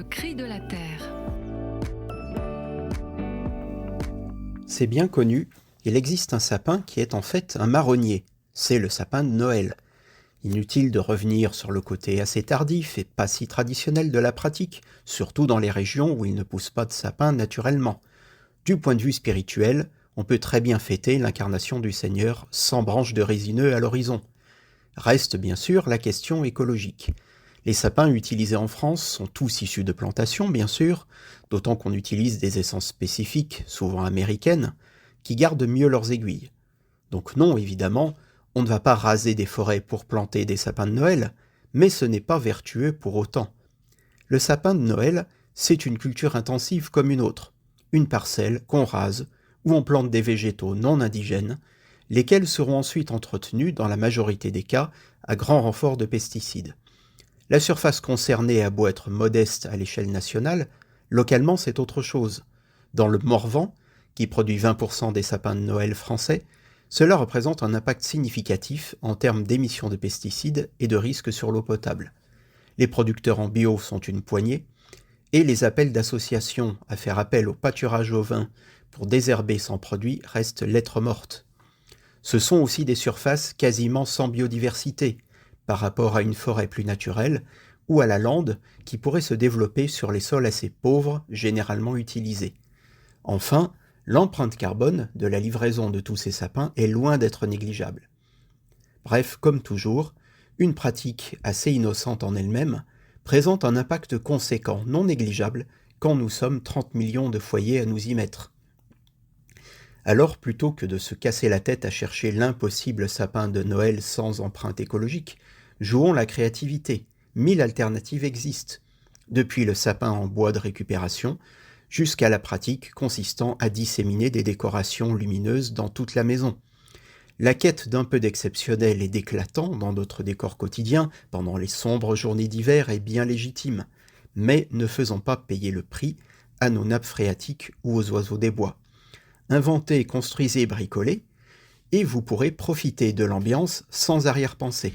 Le cri de la terre. C'est bien connu, il existe un sapin qui est en fait un marronnier. C'est le sapin de Noël. Inutile de revenir sur le côté assez tardif et pas si traditionnel de la pratique, surtout dans les régions où il ne pousse pas de sapin naturellement. Du point de vue spirituel, on peut très bien fêter l'incarnation du Seigneur sans branches de résineux à l'horizon. Reste bien sûr la question écologique. Les sapins utilisés en France sont tous issus de plantations, bien sûr, d'autant qu'on utilise des essences spécifiques, souvent américaines, qui gardent mieux leurs aiguilles. Donc non, évidemment, on ne va pas raser des forêts pour planter des sapins de Noël, mais ce n'est pas vertueux pour autant. Le sapin de Noël, c'est une culture intensive comme une autre, une parcelle qu'on rase, où on plante des végétaux non indigènes, lesquels seront ensuite entretenus, dans la majorité des cas, à grand renfort de pesticides. La surface concernée a beau être modeste à l'échelle nationale, localement c'est autre chose. Dans le Morvan, qui produit 20% des sapins de Noël français, cela représente un impact significatif en termes d'émissions de pesticides et de risques sur l'eau potable. Les producteurs en bio sont une poignée, et les appels d'associations à faire appel au pâturage ovin pour désherber sans produit restent lettre morte. Ce sont aussi des surfaces quasiment sans biodiversité, par rapport à une forêt plus naturelle, ou à la lande qui pourrait se développer sur les sols assez pauvres généralement utilisés. Enfin, l'empreinte carbone de la livraison de tous ces sapins est loin d'être négligeable. Bref, comme toujours, une pratique assez innocente en elle-même présente un impact conséquent, non négligeable, quand nous sommes 30 millions de foyers à nous y mettre. Alors, plutôt que de se casser la tête à chercher l'impossible sapin de Noël sans empreinte écologique, jouons la créativité. 1000 alternatives existent, depuis le sapin en bois de récupération jusqu'à la pratique consistant à disséminer des décorations lumineuses dans toute la maison. La quête d'un peu d'exceptionnel et d'éclatant dans notre décor quotidien pendant les sombres journées d'hiver est bien légitime, mais ne faisons pas payer le prix à nos nappes phréatiques ou aux oiseaux des bois. Inventez, construisez, bricolez, et vous pourrez profiter de l'ambiance sans arrière-pensée.